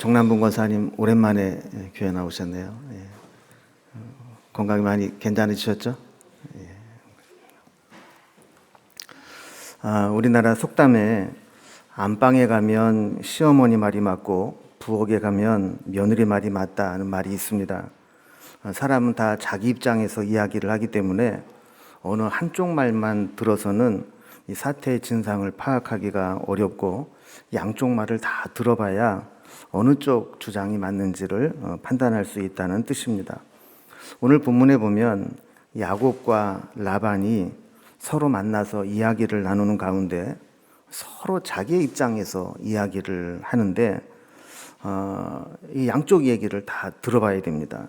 정남분 권사님 오랜만에 교회 나오셨네요. 건강이 많이 괜찮으셨죠? 우리나라 속담에 안방에 가면 시어머니 말이 맞고 부엌에 가면 며느리 말이 맞다는 말이 있습니다. 사람은 다 자기 입장에서 이야기를 하기 때문에 어느 한쪽 말만 들어서는 이 사태의 진상을 파악하기가 어렵고 양쪽 말을 다 들어봐야 어느 쪽 주장이 맞는지를 판단할 수 있다는 뜻입니다. 오늘 본문에 보면 야곱과 라반이 서로 만나서 이야기를 나누는 가운데 서로 자기의 입장에서 이야기를 하는데 이 양쪽 얘기를 다 들어봐야 됩니다.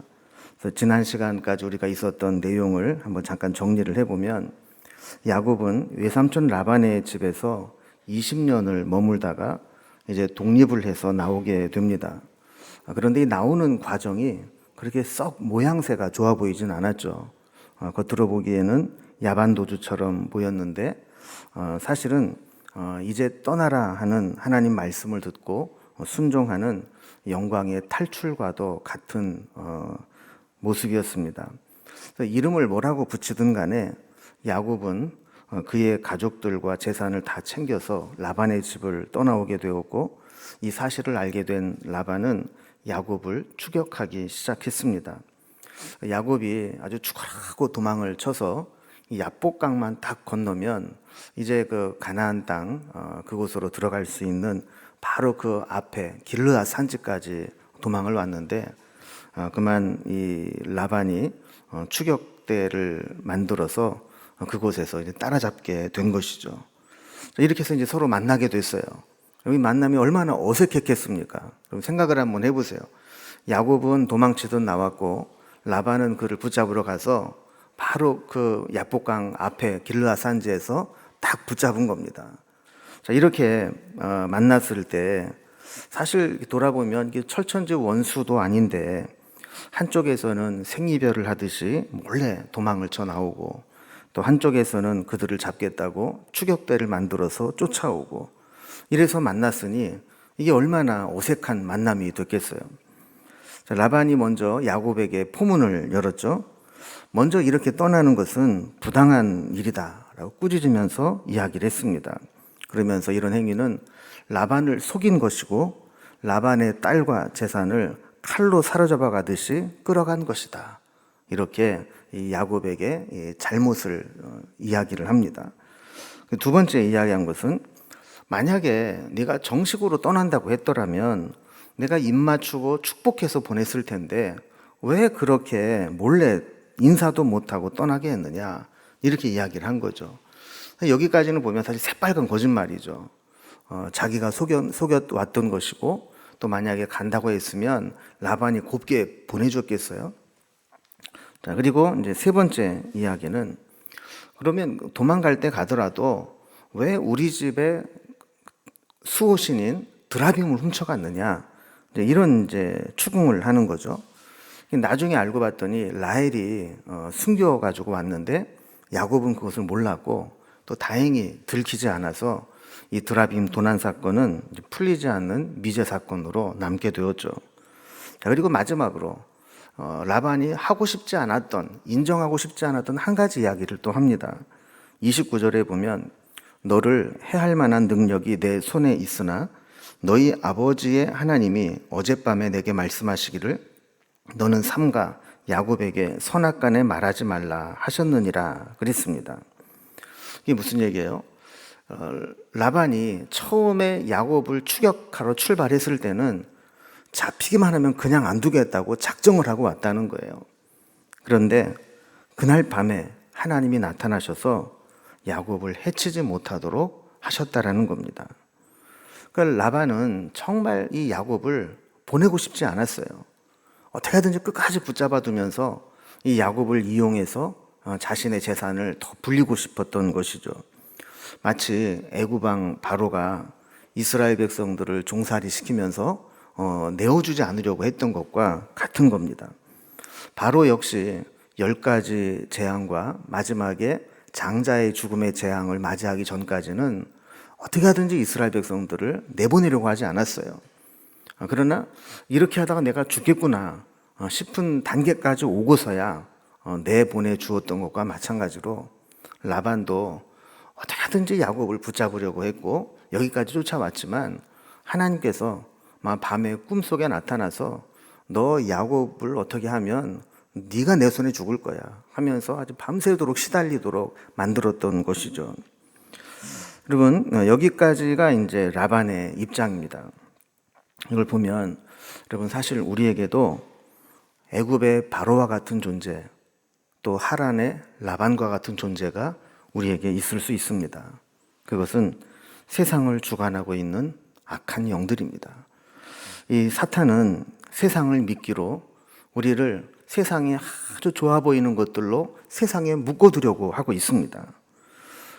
그래서 지난 시간까지 우리가 있었던 내용을 한번 잠깐 정리를 해보면 야곱은 외삼촌 라반의 집에서 20년을 머물다가 이제 독립을 해서 나오게 됩니다. 그런데 이 나오는 과정이 그렇게 썩 모양새가 좋아 보이진 않았죠. 겉으로 보기에는 야반도주처럼 보였는데 사실은 이제 떠나라 하는 하나님 말씀을 듣고 순종하는 영광의 탈출과도 같은 모습이었습니다. 이름을 뭐라고 붙이든 간에 야곱은 그의 가족들과 재산을 다 챙겨서 라반의 집을 떠나오게 되었고 이 사실을 알게 된 라반은 야곱을 추격하기 시작했습니다. 야곱이 아주 죽어라고 도망을 쳐서 이 야복강만 딱 건너면 이제 그 가나안 땅 그곳으로 들어갈 수 있는 바로 그 앞에 길르앗 산지까지 도망을 왔는데 그만 이 라반이 추격대를 만들어서 그곳에서 이제 따라잡게 된 것이죠. 이렇게 해서 이제 서로 만나게 됐어요. 이 만남이 얼마나 어색했겠습니까? 그럼 생각을 한번 해보세요. 야곱은 도망치듯 나왔고 라반은 그를 붙잡으러 가서 바로 그 야복강 앞에 길르앗 산지에서 딱 붙잡은 겁니다. 자, 이렇게 만났을 때 사실 돌아보면 이게 철천지 원수도 아닌데 한쪽에서는 생이별을 하듯이 몰래 도망을 쳐 나오고 또 한쪽에서는 그들을 잡겠다고 추격대를 만들어서 쫓아오고 이래서 만났으니 이게 얼마나 어색한 만남이 됐겠어요. 자, 라반이 먼저 야곱에게 포문을 열었죠. 먼저 이렇게 떠나는 것은 부당한 일이다 라고 꾸짖으면서 이야기를 했습니다. 그러면서 이런 행위는 라반을 속인 것이고 라반의 딸과 재산을 칼로 사로잡아 가듯이 끌어간 것이다. 이렇게 이 야곱에게 이 잘못을 이야기를 합니다. 두 번째 이야기한 것은 만약에 네가 정식으로 떠난다고 했더라면 내가 입 맞추고 축복해서 보냈을 텐데 왜 그렇게 몰래 인사도 못하고 떠나게 했느냐 이렇게 이야기를 한 거죠. 여기까지는 보면 사실 새빨간 거짓말이죠. 자기가 속여왔던 것이고 또 만약에 간다고 했으면 라반이 곱게 보내줬겠어요. 자, 그리고 이제 세 번째 이야기는 그러면 도망갈 때 가더라도 왜 우리 집에 수호신인 드라빔을 훔쳐갔느냐 이런 이제 추궁을 하는 거죠. 나중에 알고 봤더니 라헬이 숨겨가지고 왔는데 야곱은 그것을 몰랐고 또 다행히 들키지 않아서 이 드라빔 도난 사건은 풀리지 않는 미제 사건으로 남게 되었죠. 자, 그리고 마지막으로 라반이 하고 싶지 않았던, 인정하고 싶지 않았던 한 가지 이야기를 또 합니다. 29절에 보면 너를 해할 만한 능력이 내 손에 있으나 너희 아버지의 하나님이 어젯밤에 내게 말씀하시기를 너는 삼가 야곱에게 선악간에 말하지 말라 하셨느니라 그랬습니다. 이게 무슨 얘기예요? 라반이 처음에 야곱을 추격하러 출발했을 때는 잡히기만 하면 그냥 안 두겠다고 작정을 하고 왔다는 거예요. 그런데 그날 밤에 하나님이 나타나셔서 야곱을 해치지 못하도록 하셨다라는 겁니다. 그러니까 라반은 정말 이 야곱을 보내고 싶지 않았어요. 어떻게 하든지 끝까지 붙잡아 두면서 이 야곱을 이용해서 자신의 재산을 더 불리고 싶었던 것이죠. 마치 애굽왕 바로가 이스라엘 백성들을 종살이 시키면서 내어주지 않으려고 했던 것과 같은 겁니다. 바로 역시 10가지 재앙과 마지막에 장자의 죽음의 재앙을 맞이하기 전까지는 어떻게 하든지 이스라엘 백성들을 내보내려고 하지 않았어요. 그러나 이렇게 하다가 내가 죽겠구나 싶은 단계까지 오고서야 내보내 주었던 것과 마찬가지로 라반도 어떻게든지 야곱을 붙잡으려고 했고 여기까지 쫓아왔지만 하나님께서 밤에 꿈속에 나타나서 너 야곱을 어떻게 하면 네가 내 손에 죽을 거야 하면서 아주 밤새도록 시달리도록 만들었던 것이죠. 여러분, 여기까지가 이제 라반의 입장입니다. 이걸 보면 여러분 사실 우리에게도 애굽의 바로와 같은 존재, 또 하란의 라반과 같은 존재가 우리에게 있을 수 있습니다. 그것은 세상을 주관하고 있는 악한 영들입니다. 이 사탄은 세상을 믿기로 우리를 세상에 아주 좋아 보이는 것들로 세상에 묶어두려고 하고 있습니다.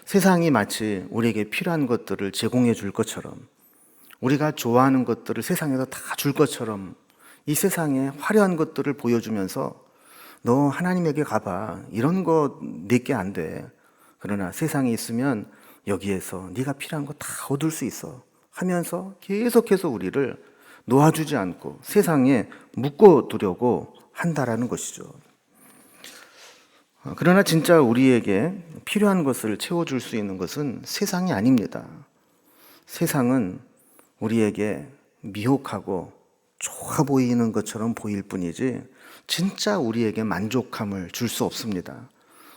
세상이 마치 우리에게 필요한 것들을 제공해 줄 것처럼, 우리가 좋아하는 것들을 세상에서 다 줄 것처럼 이 세상에 화려한 것들을 보여주면서 너 하나님에게 가봐, 이런 거 내게 안 돼. 그러나 세상에 있으면 여기에서 네가 필요한 거 다 얻을 수 있어 하면서 계속해서 우리를 놓아주지 않고 세상에 묶어두려고 한다라는 것이죠. 그러나 진짜 우리에게 필요한 것을 채워줄 수 있는 것은 세상이 아닙니다. 세상은 우리에게 미혹하고 좋아 보이는 것처럼 보일 뿐이지 진짜 우리에게 만족함을 줄 수 없습니다.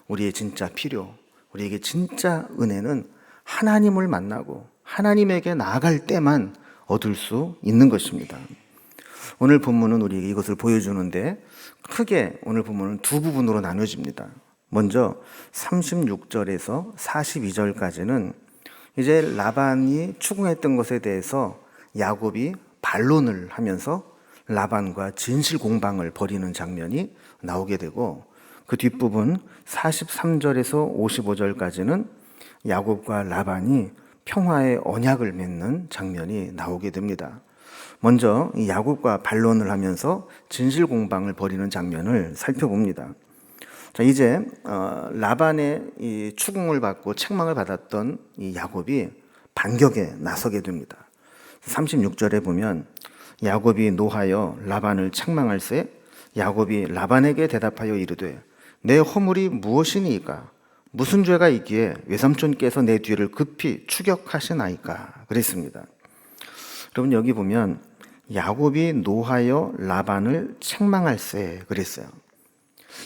우리의 진짜 필요, 우리에게 진짜 은혜는 하나님을 만나고 하나님에게 나아갈 때만 얻을 수 있는 것입니다. 오늘 본문은 우리에게 이것을 보여주는데 크게 오늘 본문은 두 부분으로 나눠집니다. 먼저 36절에서 42절까지는 이제 라반이 추궁했던 것에 대해서 야곱이 반론을 하면서 라반과 진실 공방을 벌이는 장면이 나오게 되고, 그 뒷부분 43절에서 55절까지는 야곱과 라반이 평화의 언약을 맺는 장면이 나오게 됩니다. 먼저 이 야곱과 반론을 하면서 진실 공방을 벌이는 장면을 살펴봅니다. 자, 이제 라반의 이 추궁을 받고 책망을 받았던 이 야곱이 반격에 나서게 됩니다. 36절에 보면 야곱이 노하여 라반을 책망할세 야곱이 라반에게 대답하여 이르되 내 허물이 무엇이니이까 무슨 죄가 있기에 외삼촌께서 내 뒤를 급히 추격하시나이까 그랬습니다. 여러분 여기 보면 야곱이 노하여 라반을 책망할세 그랬어요.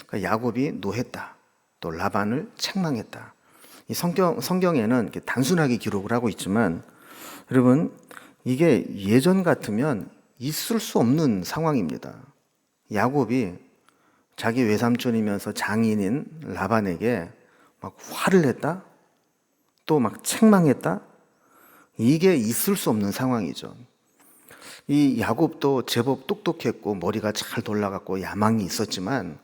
그러니까 야곱이 노했다, 또 라반을 책망했다. 이 성경에는 이렇게 단순하게 기록을 하고 있지만 여러분 이게 예전 같으면 있을 수 없는 상황입니다. 야곱이 자기 외삼촌이면서 장인인 라반에게 막 화를 냈다, 또 막 책망했다. 이게 있을 수 없는 상황이죠. 이 야곱도 제법 똑똑했고 머리가 잘 돌아갔고 야망이 있었지만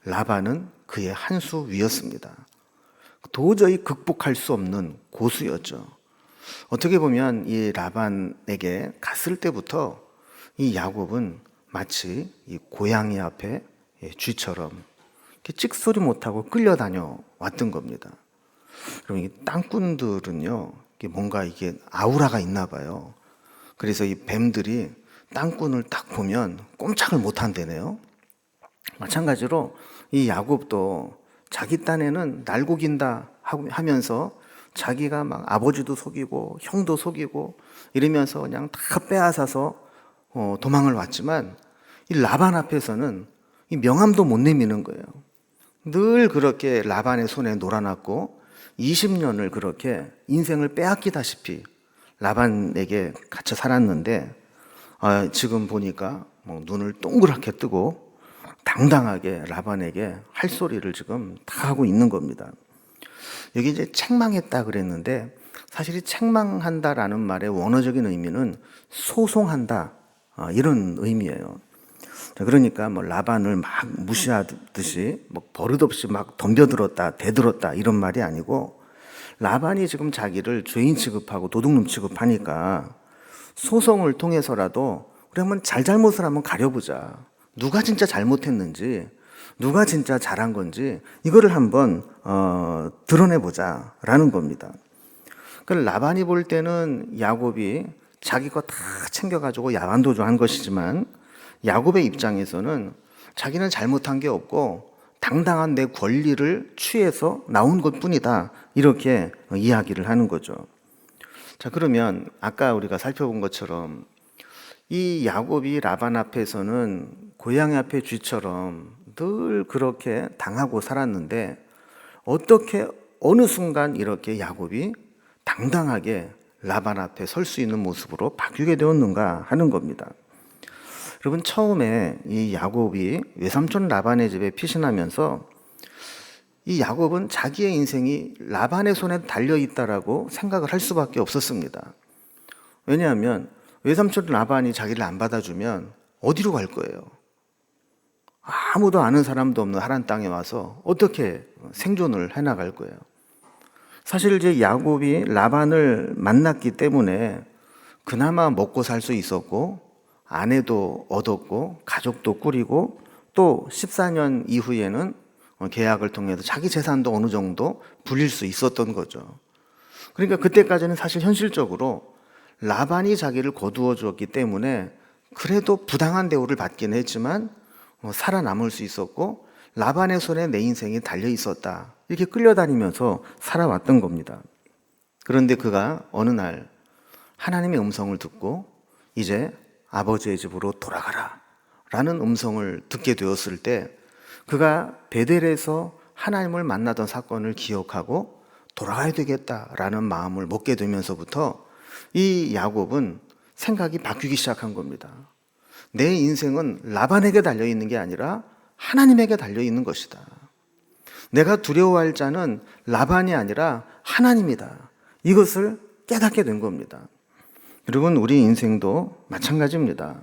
라반은 그의 한 수 위였습니다. 도저히 극복할 수 없는 고수였죠. 어떻게 보면 이 라반에게 갔을 때부터 이 야곱은 마치 이 고양이 앞에 쥐처럼 이렇게 찍소리 못하고 끌려다녀 왔던 겁니다. 그럼 이 땅꾼들은요, 뭔가 이게 아우라가 있나 봐요. 그래서 이 뱀들이 땅꾼을 딱 보면 꼼짝을 못 한다네요. 마찬가지로 이 야곱도 자기 딴에는 날고긴다 하면서 자기가 막 아버지도 속이고 형도 속이고 이러면서 그냥 다 빼앗아서 도망을 왔지만 이 라반 앞에서는 이 명함도 못 내미는 거예요. 늘 그렇게 라반의 손에 놀아놨고 20년을 그렇게 인생을 빼앗기다시피 라반에게 갇혀 살았는데 지금 보니까 눈을 동그랗게 뜨고 당당하게 라반에게 할 소리를 지금 다 하고 있는 겁니다. 여기 이제 책망했다 그랬는데 사실 이 책망한다라는 말의 원어적인 의미는 소송한다 이런 의미예요. 그러니까 라반을 막 무시하듯이 버릇없이 막 덤벼들었다 대들었다 이런 말이 아니고 라반이 지금 자기를 죄인 취급하고 도둑놈 취급하니까 소송을 통해서라도 우리 한번 잘못을 한번 가려보자. 누가 진짜 잘못했는지, 누가 진짜 잘한 건지 이거를 한번 드러내보자라는 겁니다. 그러니까 라반이 볼 때는 야곱이 자기 거 다 챙겨가지고 야반도주한 것이지만 야곱의 입장에서는 자기는 잘못한 게 없고 당당한 내 권리를 취해서 나온 것뿐이다, 이렇게 이야기를 하는 거죠. 자, 그러면 아까 우리가 살펴본 것처럼 이 야곱이 라반 앞에서는 고양이 앞에 쥐처럼 늘 그렇게 당하고 살았는데 어떻게 어느 순간 이렇게 야곱이 당당하게 라반 앞에 설 수 있는 모습으로 바뀌게 되었는가 하는 겁니다. 여러분, 처음에 이 야곱이 외삼촌 라반의 집에 피신하면서 이 야곱은 자기의 인생이 라반의 손에 달려있다라고 생각을 할 수밖에 없었습니다. 왜냐하면 외삼촌 라반이 자기를 안 받아주면 어디로 갈 거예요? 아무도 아는 사람도 없는 하란 땅에 와서 어떻게 생존을 해나갈 거예요? 사실 이제 야곱이 라반을 만났기 때문에 그나마 먹고 살 수 있었고 아내도 얻었고 가족도 꾸리고 또 14년 이후에는 계약을 통해서 자기 재산도 어느 정도 불릴 수 있었던 거죠. 그러니까 그때까지는 사실 현실적으로 라반이 자기를 거두어 주었기 때문에 그래도 부당한 대우를 받긴 했지만 살아남을 수 있었고 라반의 손에 내 인생이 달려 있었다, 이렇게 끌려다니면서 살아왔던 겁니다. 그런데 그가 어느 날 하나님의 음성을 듣고 이제 아버지의 집으로 돌아가라 라는 음성을 듣게 되었을 때 그가 베델에서 하나님을 만나던 사건을 기억하고 돌아가야 되겠다라는 마음을 먹게 되면서부터 이 야곱은 생각이 바뀌기 시작한 겁니다. 내 인생은 라반에게 달려있는 게 아니라 하나님에게 달려있는 것이다. 내가 두려워할 자는 라반이 아니라 하나님이다. 이것을 깨닫게 된 겁니다. 여러분, 우리 인생도 마찬가지입니다.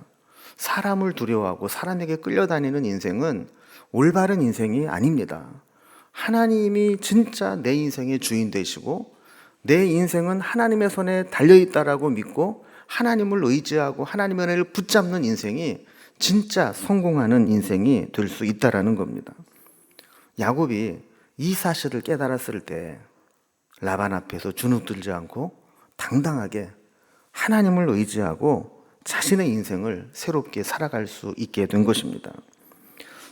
사람을 두려워하고 사람에게 끌려다니는 인생은 올바른 인생이 아닙니다. 하나님이 진짜 내 인생의 주인 되시고 내 인생은 하나님의 손에 달려있다라고 믿고 하나님을 의지하고 하나님의 은혜를 붙잡는 인생이 진짜 성공하는 인생이 될 수 있다라는 겁니다. 야곱이 이 사실을 깨달았을 때 라반 앞에서 주눅들지 않고 당당하게 하나님을 의지하고 자신의 인생을 새롭게 살아갈 수 있게 된 것입니다.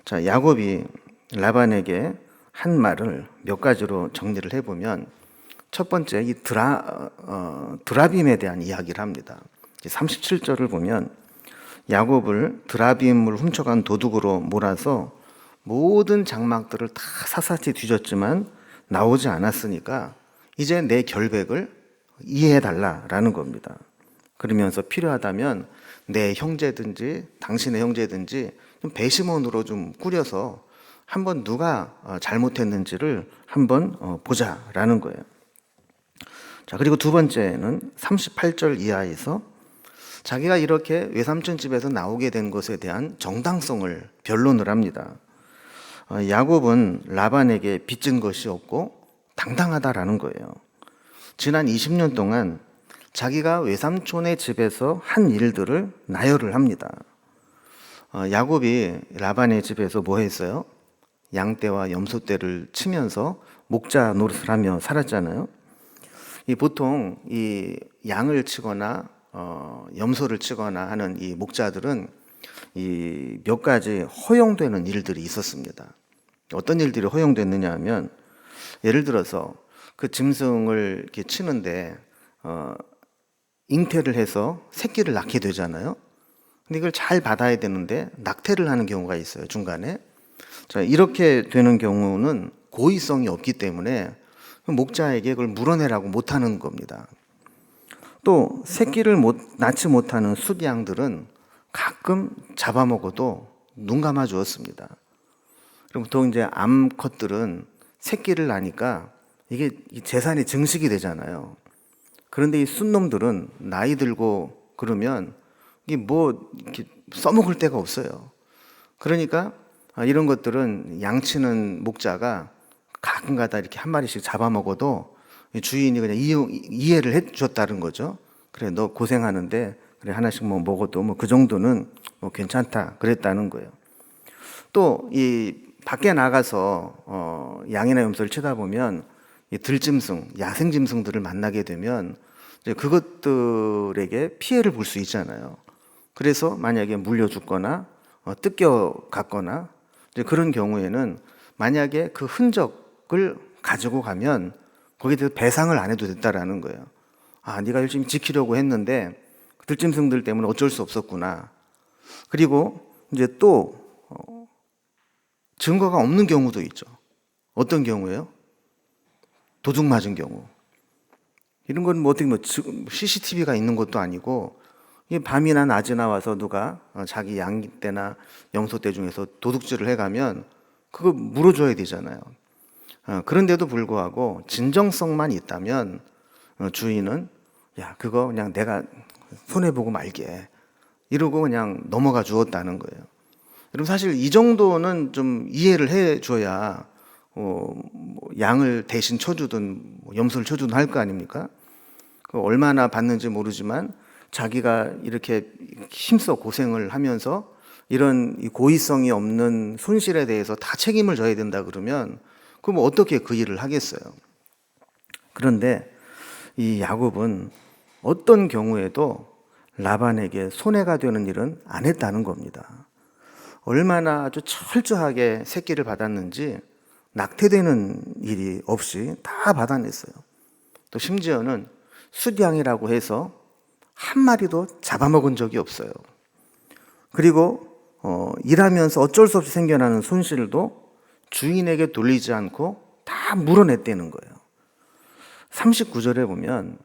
자, 야곱이 라반에게 한 말을 몇 가지로 정리를 해보면 첫 번째, 이 드라빔에 대한 이야기를 합니다. 37절을 보면 야곱을 드라빔을 훔쳐간 도둑으로 몰아서 모든 장막들을 다 샅샅이 뒤졌지만 나오지 않았으니까 이제 내 결백을 이해해달라라는 겁니다. 그러면서 필요하다면 내 형제든지 당신의 형제든지 좀 배심원으로 좀 꾸려서 한번 누가 잘못했는지를 한번 보자라는 거예요. 자, 그리고 두 번째는 38절 이하에서 자기가 이렇게 외삼촌 집에서 나오게 된 것에 대한 정당성을 변론을 합니다. 야곱은 라반에게 빚진 것이 없고 당당하다라는 거예요. 지난 20년 동안 자기가 외삼촌의 집에서 한 일들을 나열을 합니다. 야곱이 라반의 집에서 뭐 했어요? 양떼와 염소떼를 치면서 목자 노릇을 하며 살았잖아요. 보통 이 양을 치거나 염소를 치거나 하는 이 목자들은 이 몇 가지 허용되는 일들이 있었습니다. 어떤 일들이 허용됐느냐 하면 예를 들어서 그 짐승을 이렇게 치는데 잉태를 해서 새끼를 낳게 되잖아요. 근데 이걸 잘 받아야 되는데 낙태를 하는 경우가 있어요, 중간에. 자, 이렇게 되는 경우는 고의성이 없기 때문에 목자에게 그걸 물어내라고 못하는 겁니다. 또 새끼를 낳지 못하는 숫양들은 가끔 잡아먹어도 눈 감아 주었습니다. 그럼 보통 이제 암컷들은 새끼를 낳으니까 이게 재산이 증식이 되잖아요. 그런데 이 숫놈들은 나이 들고 그러면 이게 뭐 이렇게 써먹을 데가 없어요. 그러니까 이런 것들은 양치는 목자가 가끔가다 이렇게 한 마리씩 잡아먹어도 주인이 그냥 이해를 해줬다는 거죠. 그래, 너 고생하는데 그래 하나씩 뭐 먹어도 뭐 그 정도는 뭐 괜찮다 그랬다는 거예요. 또 이 밖에 나가서 양이나 염소를 치다 보면 이 들짐승, 야생 짐승들을 만나게 되면 이제 그것들에게 피해를 볼 수 있잖아요. 그래서 만약에 물려 죽거나 뜯겨 갔거나 이제 그런 경우에는 만약에 그 흔적을 가지고 가면 거기에 대해서 배상을 안 해도 됐다라는 거예요. 아, 네가 열심히 지키려고 했는데 들짐승들 때문에 어쩔 수 없었구나. 그리고 이제 또 증거가 없는 경우도 있죠. 어떤 경우예요? 도둑 맞은 경우. 이런 건 뭐 어떻게 뭐 CCTV가 있는 것도 아니고 밤이나 낮이나 와서 누가 자기 양떼나 염소떼 중에서 도둑질을 해가면 그거 물어줘야 되잖아요. 그런데도 불구하고 진정성만 있다면 주인은 야, 그거 그냥 내가 손해보고 말게 이러고 그냥 넘어가 주었다는 거예요. 여러분 사실 이 정도는 좀 이해를 해줘야 뭐 양을 대신 쳐주든 뭐 염소를 쳐주든 할 거 아닙니까? 그 얼마나 받는지 모르지만 자기가 이렇게 힘써 고생을 하면서 이런 고의성이 없는 손실에 대해서 다 책임을 져야 된다 그러면 그럼 어떻게 그 일을 하겠어요? 그런데 이 야곱은 어떤 경우에도 라반에게 손해가 되는 일은 안 했다는 겁니다. 얼마나 아주 철저하게 새끼를 받았는지 낙태되는 일이 없이 다 받아냈어요. 또 심지어는 수량이라고 해서 한 마리도 잡아먹은 적이 없어요. 그리고 일하면서 어쩔 수 없이 생겨나는 손실도 주인에게 돌리지 않고 다 물어냈다는 거예요. 39절에 보면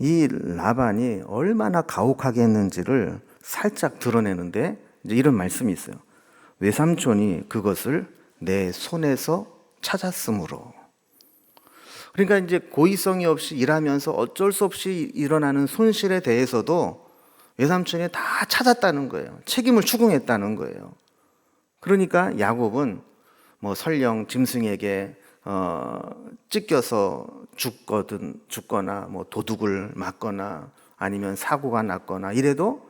이 라반이 얼마나 가혹하게 했는지를 살짝 드러내는데 이제 이런 말씀이 있어요. 외삼촌이 그것을 내 손에서 찾았으므로. 그러니까 이제 고의성이 없이 일하면서 어쩔 수 없이 일어나는 손실에 대해서도 외삼촌이 다 찾았다는 거예요. 책임을 추궁했다는 거예요. 그러니까 야곱은 뭐 설령 짐승에게 찢겨서 죽거나 뭐 도둑을 맞거나 아니면 사고가 났거나 이래도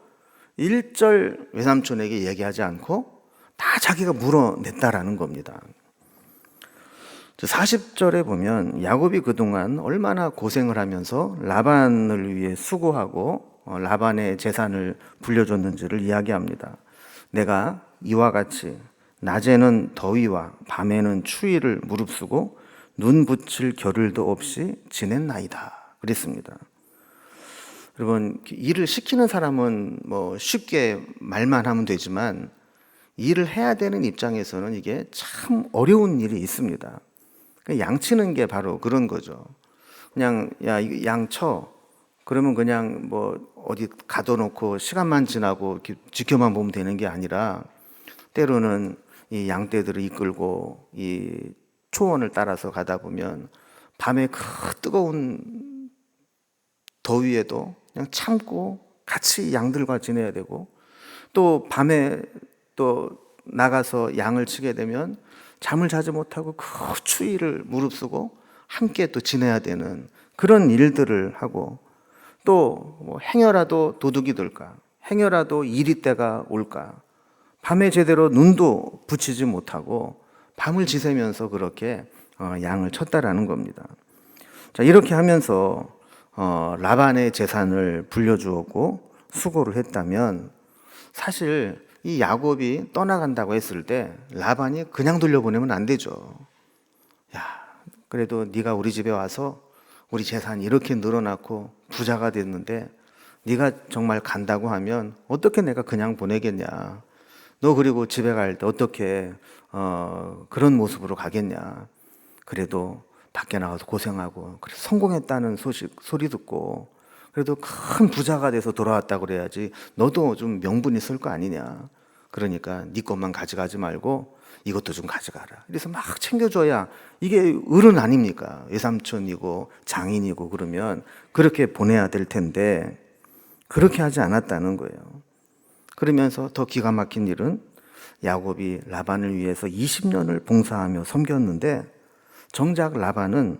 일절 외삼촌에게 얘기하지 않고 다 자기가 물어냈다라는 겁니다. 40절에 보면 야곱이 그동안 얼마나 고생을 하면서 라반을 위해 수고하고 라반의 재산을 불려줬는지를 이야기합니다. 내가 이와 같이 낮에는 더위와 밤에는 추위를 무릅쓰고 눈 붙일 겨를도 없이 지냈나이다 그랬습니다. 여러분, 일을 시키는 사람은 뭐 쉽게 말만 하면 되지만 일을 해야 되는 입장에서는 이게 참 어려운 일이 있습니다. 양치는 게 바로 그런 거죠. 그냥 야, 양 쳐. 그러면 그냥 뭐 어디 가둬놓고 시간만 지나고 이렇게 지켜만 보면 되는 게 아니라 때로는 이 양떼들을 이끌고 이 초원을 따라서 가다 보면 밤에 그 뜨거운 더위에도 그냥 참고 같이 양들과 지내야 되고 또 밤에 또 나가서 양을 치게 되면 잠을 자지 못하고 그 추위를 무릅쓰고 함께 또 지내야 되는 그런 일들을 하고 또 뭐 행여라도 도둑이 들까 행여라도 이리 때가 올까 밤에 제대로 눈도 붙이지 못하고 밤을 지새면서 그렇게 양을 쳤다라는 겁니다. 자, 이렇게 하면서 라반의 재산을 불려주었고 수고를 했다면 사실 이 야곱이 떠나간다고 했을 때 라반이 그냥 돌려보내면 안 되죠. 야, 그래도 네가 우리 집에 와서 우리 재산이 이렇게 늘어났고 부자가 됐는데 네가 정말 간다고 하면 어떻게 내가 그냥 보내겠냐. 너 그리고 집에 갈 때 어떻게 그런 모습으로 가겠냐. 그래도 밖에 나가서 고생하고 그래 성공했다는 소리 듣고 그래도 큰 부자가 돼서 돌아왔다고 그래야지 너도 좀 명분이 있을 거 아니냐. 그러니까 네 것만 가져가지 말고 이것도 좀 가져가라. 그래서 막 챙겨줘야 이게 어른 아닙니까? 외삼촌이고 장인이고 그러면 그렇게 보내야 될 텐데 그렇게 하지 않았다는 거예요. 그러면서 더 기가 막힌 일은 야곱이 라반을 위해서 20년을 봉사하며 섬겼는데 정작 라반은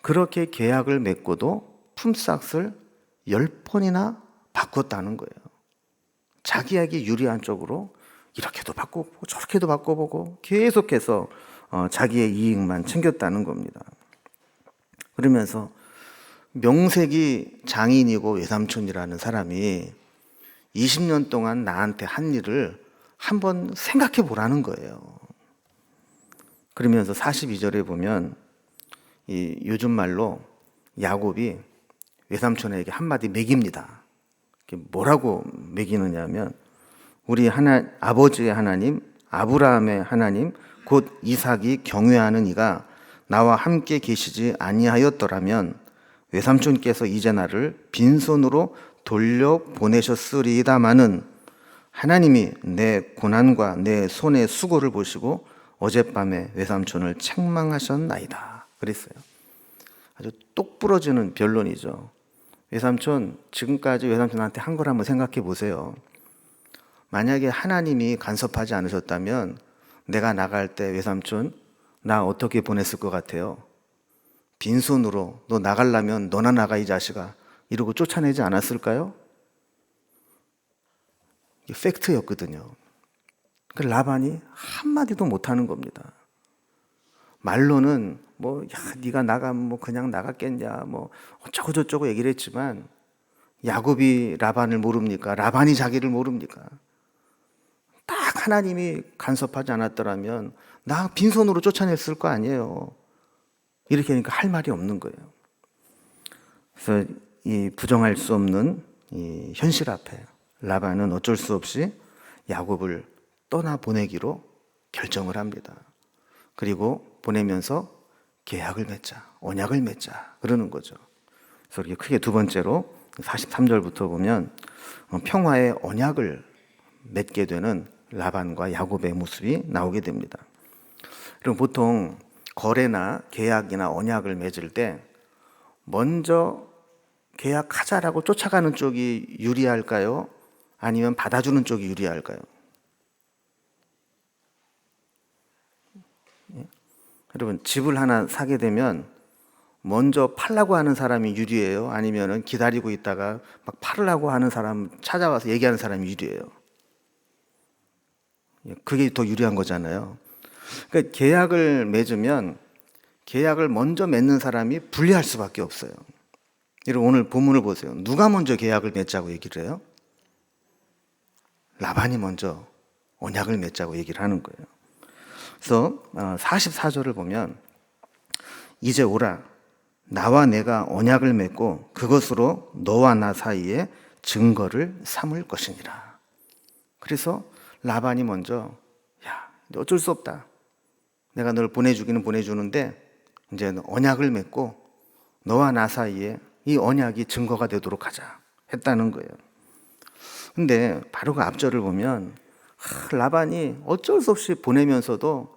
그렇게 계약을 맺고도 품삯을 10번이나 바꿨다는 거예요. 자기에게 유리한 쪽으로 이렇게도 바꿔보고 저렇게도 바꿔보고 계속해서 자기의 이익만 챙겼다는 겁니다. 그러면서 명색이 장인이고 외삼촌이라는 사람이 20년 동안 나한테 한 일을 한번 생각해 보라는 거예요. 그러면서 42절에 보면 이 요즘 말로 야곱이 외삼촌에게 한마디 먹입니다. 뭐라고 먹이느냐 하면 우리 아버지의 하나님, 아브라함의 하나님, 곧 이삭이 경외하는 이가 나와 함께 계시지 아니하였더라면 외삼촌께서 이제 나를 빈손으로 돌려보내셨으리이다마는 하나님이 내 고난과 내 손의 수고를 보시고 어젯밤에 외삼촌을 책망하셨나이다 그랬어요. 아주 똑 부러지는 변론이죠. 외삼촌, 지금까지 외삼촌한테 한 걸 한번 생각해 보세요. 만약에 하나님이 간섭하지 않으셨다면 내가 나갈 때 외삼촌 나 어떻게 보냈을 것 같아요? 빈손으로 너 나가려면 너나 나가 이 자식아 이러고 쫓아내지 않았을까요? 이게 팩트였거든요. 그 라반이 한마디도 못하는 겁니다. 말로는 네가 나가면 그냥 나갔겠냐 어쩌고 저쩌고 얘기를 했지만 야곱이 라반을 모릅니까? 라반이 자기를 모릅니까? 딱 하나님이 간섭하지 않았더라면 나 빈손으로 쫓아냈을 거 아니에요. 이렇게 하니까 할 말이 없는 거예요. 그래서 이 부정할 수 없는 이 현실 앞에 라반은 어쩔 수 없이 야곱을 떠나보내기로 결정을 합니다. 그리고 보내면서 계약을 맺자, 언약을 맺자 그러는 거죠. 그래서 이렇게 크게 두 번째로 43절부터 보면 평화의 언약을 맺게 되는 라반과 야곱의 모습이 나오게 됩니다. 그럼 보통 거래나 계약이나 언약을 맺을 때 먼저 계약하자라고 쫓아가는 쪽이 유리할까요? 아니면 받아주는 쪽이 유리할까요? 여러분, 집을 하나 사게 되면 먼저 팔라고 하는 사람이 유리해요? 아니면 기다리고 있다가 막 팔으려고 하는 사람 찾아와서 얘기하는 사람이 유리해요? 그게 더 유리한 거잖아요. 그러니까 계약을 맺으면 계약을 먼저 맺는 사람이 불리할 수밖에 없어요. 여러분, 오늘 본문을 보세요. 누가 먼저 계약을 맺자고 얘기를 해요? 라반이 먼저 언약을 맺자고 얘기를 하는 거예요. 그래서 44절을 보면 이제 오라 나와 내가 언약을 맺고 그것으로 너와 나 사이에 증거를 삼을 것이니라. 그래서 라반이 먼저 어쩔 수 없다. 내가 널 보내주기는 보내주는데 이제 언약을 맺고 너와 나 사이에 이 언약이 증거가 되도록 하자 했다는 거예요. 근데 바로 그 앞절을 보면 라반이 어쩔 수 없이 보내면서도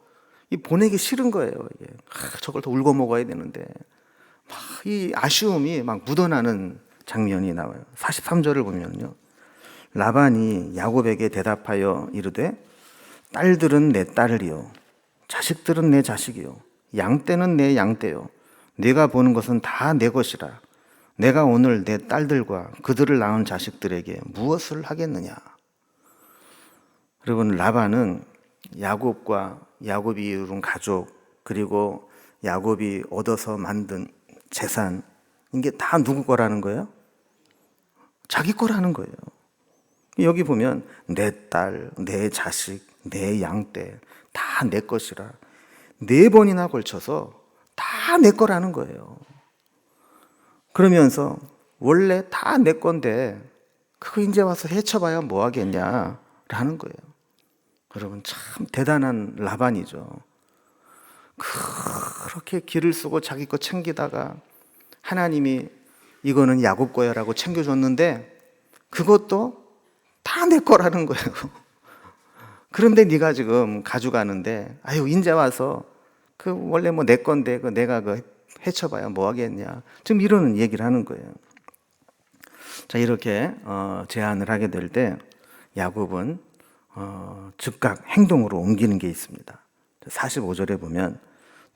이 보내기 싫은 거예요. 저걸 더 울고 먹어야 되는데 이 아쉬움이 막 묻어나는 장면이 나와요. 43절을 보면요. 라반이 야곱에게 대답하여 이르되 딸들은 내 딸이요 자식들은 내 자식이요 양떼는 내 양떼요 내가 보는 것은 다 내 것이라 내가 오늘 내 딸들과 그들을 낳은 자식들에게 무엇을 하겠느냐. 여러분, 라반은 야곱과 야곱이 이룬 가족 그리고 야곱이 얻어서 만든 재산 이게 다 누구 거라는 거예요? 자기 거라는 거예요. 여기 보면 내 딸, 내 자식, 내 양떼 다 내 것이라 4번이나 걸쳐서 다 내 거라는 거예요. 그러면서 원래 다 내 건데 그거 이제 와서 헤쳐봐야 뭐 하겠냐라는 거예요. 여러분, 참 대단한 라반이죠. 그렇게 기를 쓰고 자기 거 챙기다가 하나님이 이거는 야곱 거야라고 챙겨줬는데 그것도 다 내 거라는 거예요. 그런데 네가 지금 가져가는데 이제 와서 그 원래 내 건데 그 내가 헤쳐봐야 뭐 하겠냐. 지금 이러는 얘기를 하는 거예요. 자, 이렇게 제안을 하게 될 때 야곱은 즉각 행동으로 옮기는 게 있습니다. 45절에 보면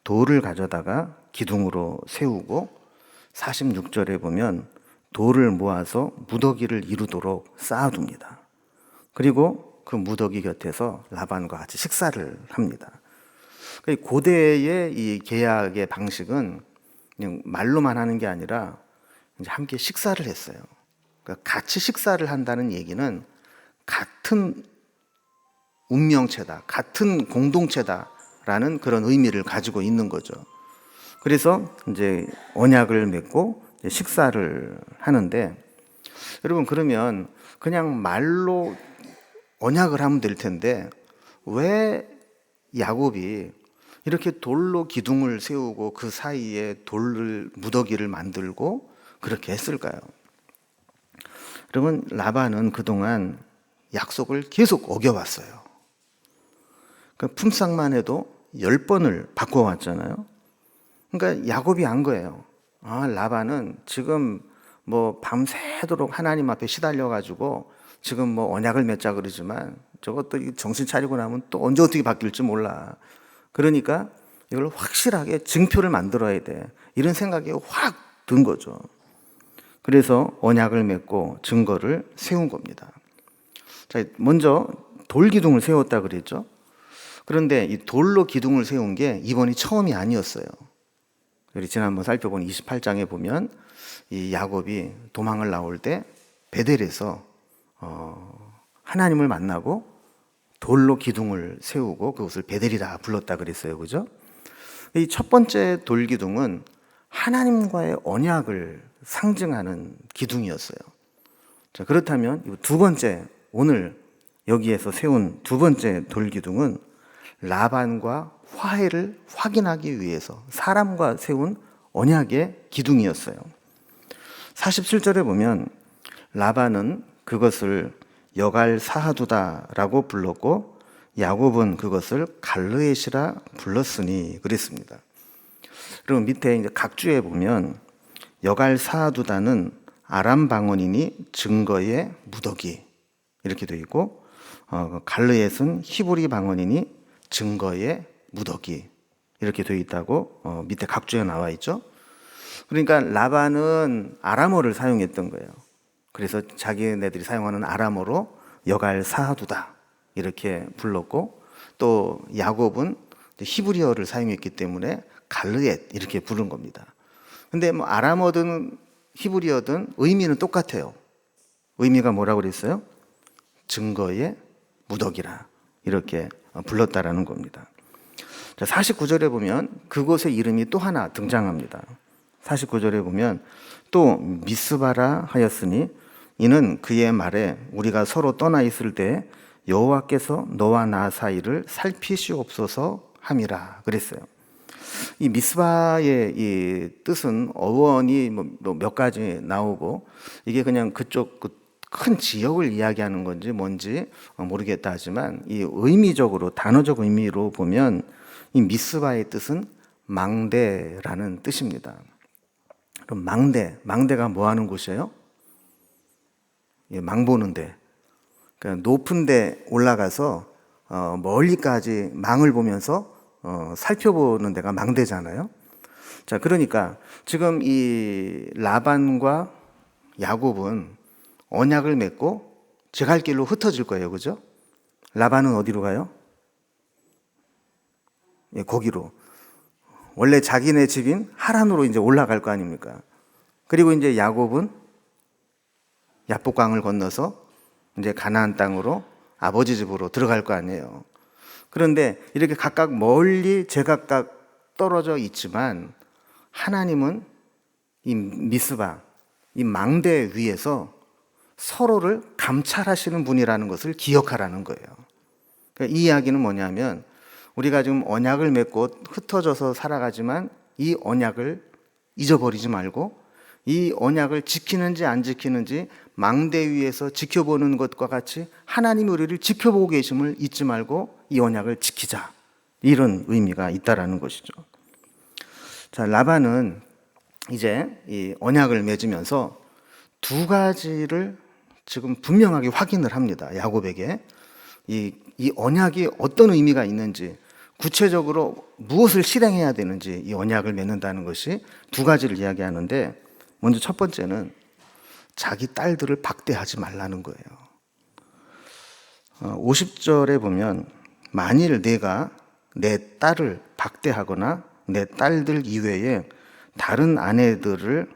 돌을 가져다가 기둥으로 세우고 46절에 보면 돌을 모아서 무더기를 이루도록 쌓아둡니다. 그리고 그 무더기 곁에서 라반과 같이 식사를 합니다. 고대의 이 계약의 방식은 그냥 말로만 하는 게 아니라 이제 함께 식사를 했어요. 그러니까 같이 식사를 한다는 얘기는 같은 운명체다, 같은 공동체다라는 그런 의미를 가지고 있는 거죠. 그래서 이제 언약을 맺고 식사를 하는데, 여러분 그러면 그냥 말로 언약을 하면 될 텐데 왜 야곱이 이렇게 돌로 기둥을 세우고 그 사이에 돌을 무더기를 만들고 그렇게 했을까요? 여러분, 라반은 그동안 약속을 계속 어겨왔어요. 그 품삯만 해도 10번을 바꿔왔잖아요. 그러니까 야곱이 안 거예요. 라반은 지금 뭐 밤새도록 하나님 앞에 시달려가지고 지금 뭐 언약을 맺자 그러지만 저것도 정신 차리고 나면 또 언제 어떻게 바뀔지 몰라. 그러니까 이걸 확실하게 증표를 만들어야 돼. 이런 생각이 확 든 거죠. 그래서 언약을 맺고 증거를 세운 겁니다. 자, 먼저 돌 기둥을 세웠다 그랬죠. 그런데 이 돌로 기둥을 세운 게 이번이 처음이 아니었어요. 우리 지난번 살펴본 28장에 보면 이 야곱이 도망을 나올 때 베델에서 하나님을 만나고 돌로 기둥을 세우고 그것을 베델이라 불렀다 그랬어요. 그죠? 이 첫 번째 돌 기둥은 하나님과의 언약을 상징하는 기둥이었어요. 자, 그렇다면 두 번째, 오늘 여기에서 세운 두 번째 돌 기둥은 라반과 화해를 확인하기 위해서 사람과 세운 언약의 기둥이었어요. 47절에 보면 라반은 그것을 여갈 사하두다라고 불렀고 야곱은 그것을 갈르엣이라 불렀으니 그랬습니다. 그리고 밑에 이제 각주에 보면 여갈 사하두다는 아람 방언이니 증거의 무더기 이렇게 되어 있고 갈르엣은 히브리 방언이니 증거의 무더기 이렇게 되어 있다고 밑에 각주에 나와 있죠. 그러니까 라반은 아람어를 사용했던 거예요. 그래서 자기네들이 사용하는 아람어로 여갈 사하두다 이렇게 불렀고, 또 야곱은 히브리어를 사용했기 때문에 갈르엣 이렇게 부른 겁니다. 근데 뭐 아람어든 히브리어든 의미는 똑같아요. 의미가 뭐라고 그랬어요? 증거의 무더기라 이렇게 불렀다라는 겁니다. 자, 49절에 보면 그곳의 이름이 또 하나 등장합니다. 49절에 보면 또 미스바라 하였으니 이는 그의 말에 우리가 서로 떠나 있을 때 여호와께서 너와 나 사이를 살피시옵소서 함이라 그랬어요. 이 미스바의 이 뜻은 어원이 몇 가지 나오고 이게 그냥 그쪽 큰 지역을 이야기하는 건지 뭔지 모르겠다 하지만 이 의미적으로 단어적 의미로 보면 이 미스바의 뜻은 망대라는 뜻입니다. 그럼 망대가 뭐 하는 곳이에요? 망 보는 데. 그러니까 높은 데 올라가서 멀리까지 망을 보면서 살펴보는 데가 망대잖아요. 자, 그러니까 지금 이 라반과 야곱은 언약을 맺고 제갈 길로 흩어질 거예요. 그죠? 라반은 어디로 가요? 예, 거기로. 원래 자기네 집인 하란으로 이제 올라갈 거 아닙니까? 그리고 이제 야곱은 야복강을 건너서 이제 가나안 땅으로 아버지 집으로 들어갈 거 아니에요. 그런데 이렇게 각각 멀리 제각각 떨어져 있지만 하나님은 이 미스바, 이 망대 위에서 서로를 감찰하시는 분이라는 것을 기억하라는 거예요. 그러니까 이 이야기는 뭐냐면 우리가 지금 언약을 맺고 흩어져서 살아가지만 이 언약을 잊어버리지 말고 이 언약을 지키는지 안 지키는지 망대 위에서 지켜보는 것과 같이 하나님이 우리를 지켜보고 계심을 잊지 말고 이 언약을 지키자. 이런 의미가 있다라는 것이죠. 자, 라반은 이제 이 언약을 맺으면서 두 가지를 지금 분명하게 확인을 합니다. 야곱에게. 이 언약이 어떤 의미가 있는지, 구체적으로 무엇을 실행해야 되는지 이 언약을 맺는다는 것이 두 가지를 이야기하는데, 먼저 첫 번째는 자기 딸들을 박대하지 말라는 거예요. 50절에 보면 만일 내가 내 딸을 박대하거나 내 딸들 이외에 다른 아내들을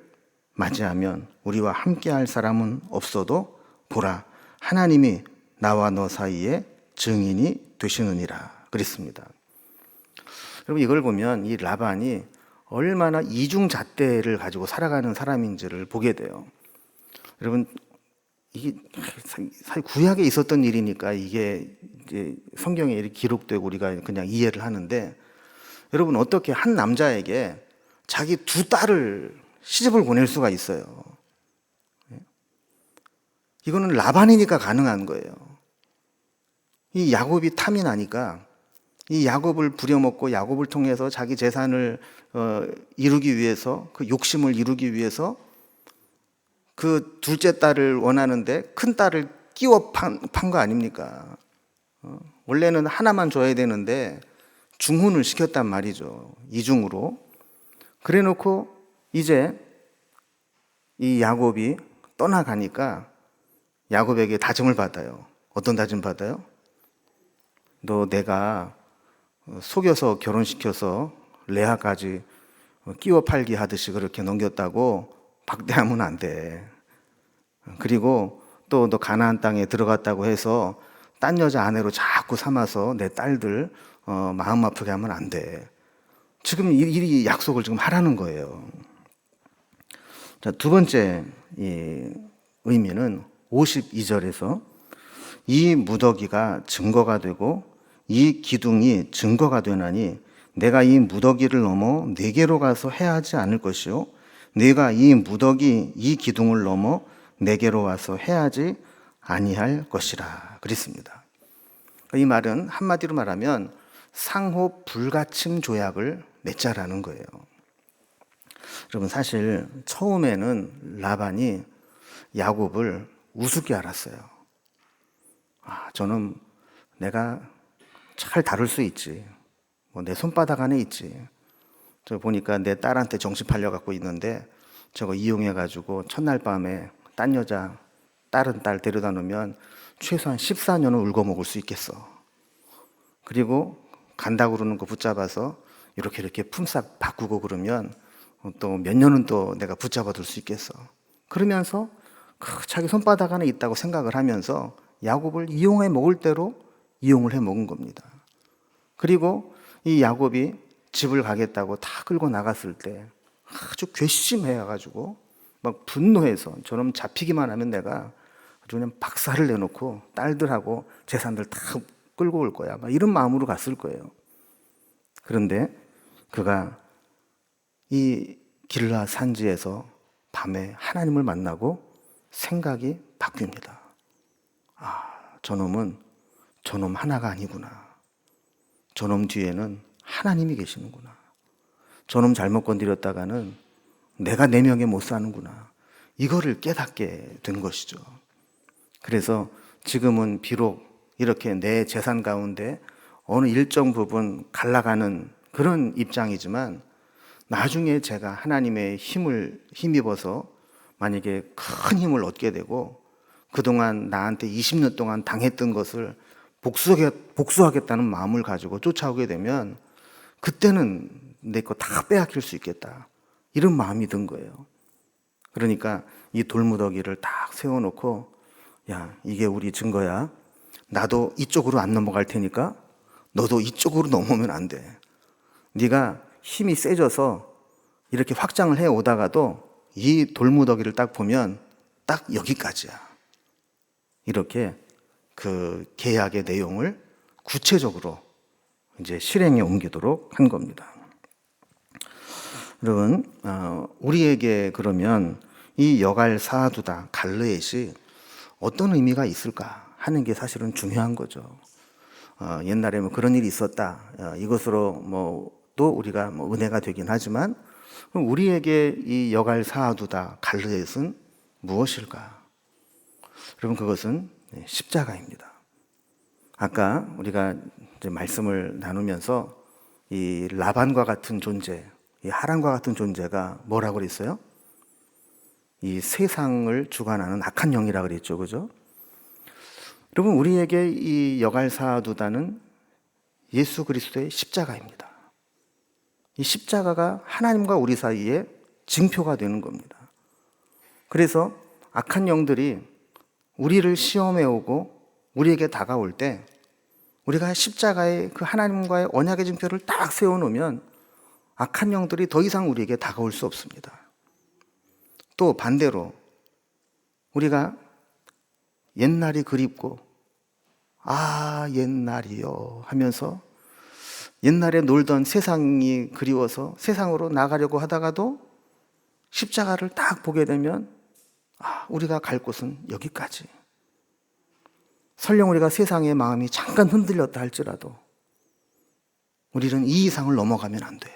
맞이하면 우리와 함께할 사람은 없어도 보라, 하나님이 나와 너 사이에 증인이 되시느니라 그랬습니다. 여러분, 이걸 보면 이 라반이 얼마나 이중잣대를 가지고 살아가는 사람인지를 보게 돼요. 여러분, 이게 사실 구약에 있었던 일이니까 이게 이제 성경에 이렇게 기록되고 우리가 그냥 이해를 하는데, 여러분, 어떻게 한 남자에게 자기 두 딸을 시집을 보낼 수가 있어요? 이거는 라반이니까 가능한 거예요. 이 야곱이 탐이 나니까 이 야곱을 부려먹고 야곱을 통해서 자기 재산을 이루기 위해서, 그 욕심을 이루기 위해서 그 둘째 딸을 원하는데 큰 딸을 끼워 판 거 아닙니까? 원래는 하나만 줘야 되는데 중훈을 시켰단 말이죠. 이중으로. 그래 놓고 이제 이 야곱이 떠나가니까 야곱에게 다짐을 받아요. 어떤 다짐 받아요? 너 내가 속여서 결혼시켜서 레아까지 끼워 팔기 하듯이 그렇게 넘겼다고 박대하면 안 돼. 그리고 또 너 가나안 땅에 들어갔다고 해서 딴 여자 아내로 자꾸 삼아서 내 딸들 마음 아프게 하면 안 돼. 지금 이 약속을 지금 하라는 거예요. 자, 두 번째 이 의미는 52절에서 이 무더기가 증거가 되고 이 기둥이 증거가 되나니 내가 이 무더기를 넘어 네게로 가서 해하지 않을 것이요 네가 이 무더기 이 기둥을 넘어 내게로 와서 해하지 아니할 것이라 그랬습니다. 이 말은 한마디로 말하면 상호 불가침 조약을 맺자라는 거예요. 여러분, 사실 처음에는 라반이 야곱을 우습게 알았어요. 저는 내가 잘 다룰 수 있지. 뭐 내 손바닥 안에 있지. 저 보니까 내 딸한테 정신 팔려 갖고 있는데 저거 이용해 가지고 첫날 밤에 딴 여자 다른 딸 데려다 놓으면 최소한 14년은 울고 먹을 수 있겠어. 그리고 간다고 그러는 거 붙잡아서 이렇게 품삯 바꾸고 그러면 또 몇 년은 또 내가 붙잡아 둘 수 있겠어. 그러면서 자기 손바닥 안에 있다고 생각을 하면서 야곱을 이용해 먹을 대로 이용을 해 먹은 겁니다. 그리고 이 야곱이 집을 가겠다고 다 끌고 나갔을 때 아주 괘씸해가지고 막 분노해서 저놈 잡히기만 하면 내가 아주 그냥 박살을 내놓고 딸들하고 재산들 다 끌고 올 거야. 막 이런 마음으로 갔을 거예요. 그런데 그가 이 길라 산지에서 밤에 하나님을 만나고 생각이 바뀝니다. 저놈은 저놈 하나가 아니구나. 저놈 뒤에는 하나님이 계시는구나. 저놈 잘못 건드렸다가는 내가 내 명에 못 사는구나. 이거를 깨닫게 된 것이죠. 그래서 지금은 비록 이렇게 내 재산 가운데 어느 일정 부분 갈라가는 그런 입장이지만 나중에 제가 하나님의 힘을 힘입어서 만약에 큰 힘을 얻게 되고 그동안 나한테 20년 동안 당했던 것을 복수하겠다는 마음을 가지고 쫓아오게 되면 그때는 내 거 다 빼앗길 수 있겠다. 이런 마음이 든 거예요. 그러니까 이 돌무더기를 딱 세워놓고 야, 이게 우리 증거야. 나도 이쪽으로 안 넘어갈 테니까 너도 이쪽으로 넘으면 안 돼. 네가 힘이 세져서 이렇게 확장을 해 오다가도 이 돌무더기를 딱 보면 딱 여기까지야. 이렇게 그 계약의 내용을 구체적으로 이제 실행에 옮기도록 한 겁니다. 여러분, 우리에게 그러면 이 여갈 사두다 갈르엣이 어떤 의미가 있을까 하는 게 사실은 중요한 거죠. 옛날에 뭐 그런 일이 있었다. 이것으로 뭐 또 우리가 뭐 은혜가 되긴 하지만 우리에게 이 여갈 사두다 갈르엣은 무엇일까? 여러분, 그것은 십자가입니다. 아까 우리가 이제 말씀을 나누면서 이 라반과 같은 존재, 이 하란과 같은 존재가 뭐라고 그랬어요? 이 세상을 주관하는 악한 영이라 그랬죠, 그죠? 여러분, 우리에게 이 여갈사두다는 예수 그리스도의 십자가입니다. 이 십자가가 하나님과 우리 사이에 징표가 되는 겁니다. 그래서 악한 영들이 우리를 시험해 오고 우리에게 다가올 때 우리가 십자가에 그 하나님과의 언약의 증표를 딱 세워놓으면 악한 영들이 더 이상 우리에게 다가올 수 없습니다. 또 반대로 우리가 옛날이 그립고 옛날이요 하면서 옛날에 놀던 세상이 그리워서 세상으로 나가려고 하다가도 십자가를 딱 보게 되면 우리가 갈 곳은 여기까지. 설령 우리가 세상의 마음이 잠깐 흔들렸다 할지라도 우리는 이 이상을 넘어가면 안 돼.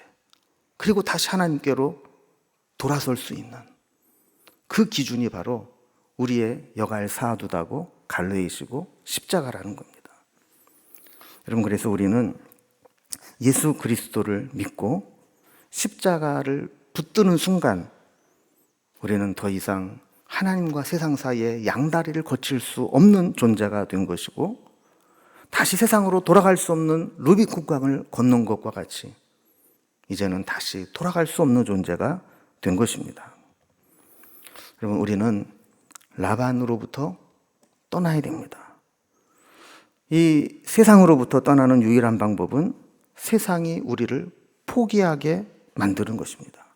그리고 다시 하나님께로 돌아설 수 있는 그 기준이 바로 우리의 여갈 사두다고 갈르이시고 십자가라는 겁니다. 여러분, 그래서 우리는 예수 그리스도를 믿고 십자가를 붙드는 순간 우리는 더 이상 하나님과 세상 사이에 양다리를 거칠 수 없는 존재가 된 것이고, 다시 세상으로 돌아갈 수 없는 루비콘강을 건넌 것과 같이 이제는 다시 돌아갈 수 없는 존재가 된 것입니다. 여러분, 우리는 라반으로부터 떠나야 됩니다. 이 세상으로부터 떠나는 유일한 방법은 세상이 우리를 포기하게 만드는 것입니다.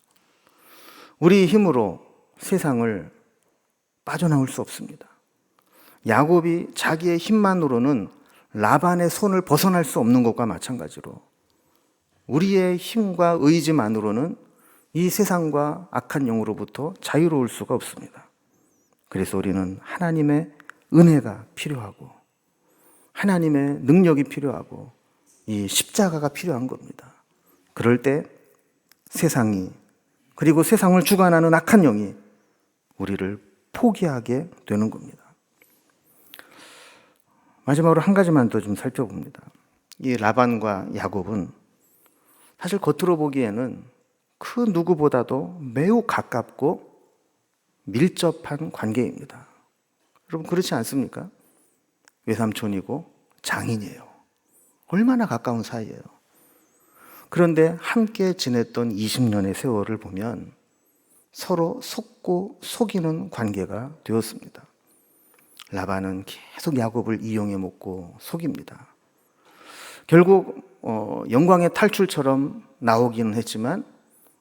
우리 힘으로 세상을 빠져나올 수 없습니다. 야곱이 자기의 힘만으로는 라반의 손을 벗어날 수 없는 것과 마찬가지로 우리의 힘과 의지만으로는 이 세상과 악한 영으로부터 자유로울 수가 없습니다. 그래서 우리는 하나님의 은혜가 필요하고 하나님의 능력이 필요하고 이 십자가가 필요한 겁니다. 그럴 때 세상이, 그리고 세상을 주관하는 악한 영이 우리를 포기하게 되는 겁니다. 마지막으로 한 가지만 더 좀 살펴봅니다. 이 라반과 야곱은 사실 겉으로 보기에는 그 누구보다도 매우 가깝고 밀접한 관계입니다. 여러분, 그렇지 않습니까? 외삼촌이고 장인이에요. 얼마나 가까운 사이예요. 그런데 함께 지냈던 20년의 세월을 보면 서로 속고 속이는 관계가 되었습니다. 라반은 계속 야곱을 이용해 먹고 속입니다. 결국 영광의 탈출처럼 나오기는 했지만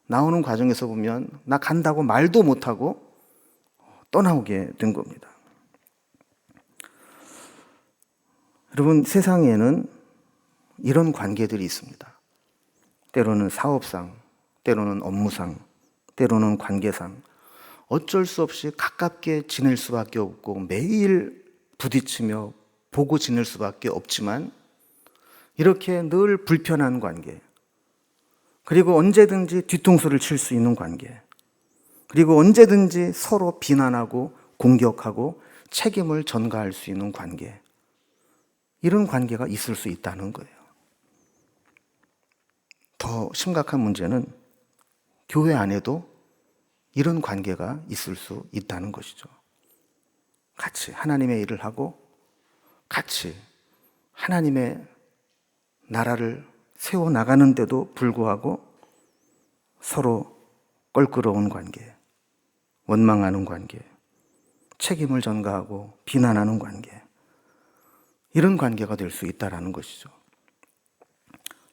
나오는 과정에서 보면 나 간다고 말도 못하고 떠나오게 된 겁니다. 여러분, 세상에는 이런 관계들이 있습니다. 때로는 사업상, 때로는 업무상, 때로는 관계상 어쩔 수 없이 가깝게 지낼 수밖에 없고 매일 부딪히며 보고 지낼 수밖에 없지만 이렇게 늘 불편한 관계, 그리고 언제든지 뒤통수를 칠 수 있는 관계, 그리고 언제든지 서로 비난하고 공격하고 책임을 전가할 수 있는 관계, 이런 관계가 있을 수 있다는 거예요. 더 심각한 문제는 교회 안에도 이런 관계가 있을 수 있다는 것이죠. 같이 하나님의 일을 하고 같이 하나님의 나라를 세워나가는데도 불구하고 서로 껄끄러운 관계, 원망하는 관계, 책임을 전가하고 비난하는 관계, 이런 관계가 될 수 있다는 것이죠.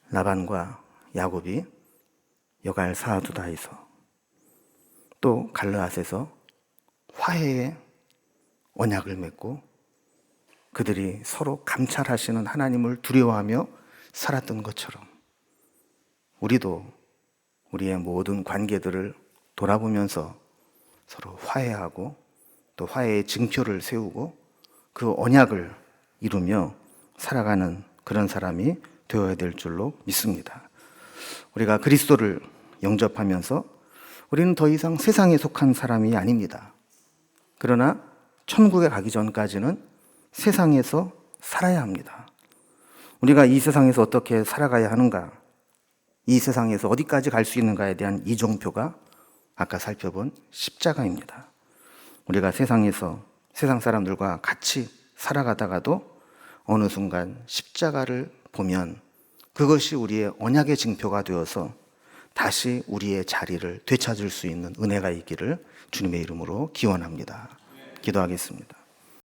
라반과 야곱이 여갈 사두다에서 또 갈르앗에서 화해의 언약을 맺고 그들이 서로 감찰하시는 하나님을 두려워하며 살았던 것처럼 우리도 우리의 모든 관계들을 돌아보면서 서로 화해하고 또 화해의 징표를 세우고 그 언약을 이루며 살아가는 그런 사람이 되어야 될 줄로 믿습니다. 우리가 그리스도를 영접하면서 우리는 더 이상 세상에 속한 사람이 아닙니다. 그러나 천국에 가기 전까지는 세상에서 살아야 합니다. 우리가 이 세상에서 어떻게 살아가야 하는가, 이 세상에서 어디까지 갈 수 있는가에 대한 이정표가 아까 살펴본 십자가입니다. 우리가 세상에서 세상 사람들과 같이 살아가다가도 어느 순간 십자가를 보면 그것이 우리의 언약의 징표가 되어서 다시 우리의 자리를 되찾을 수 있는 은혜가 있기를 주님의 이름으로 기원합니다. 기도하겠습니다.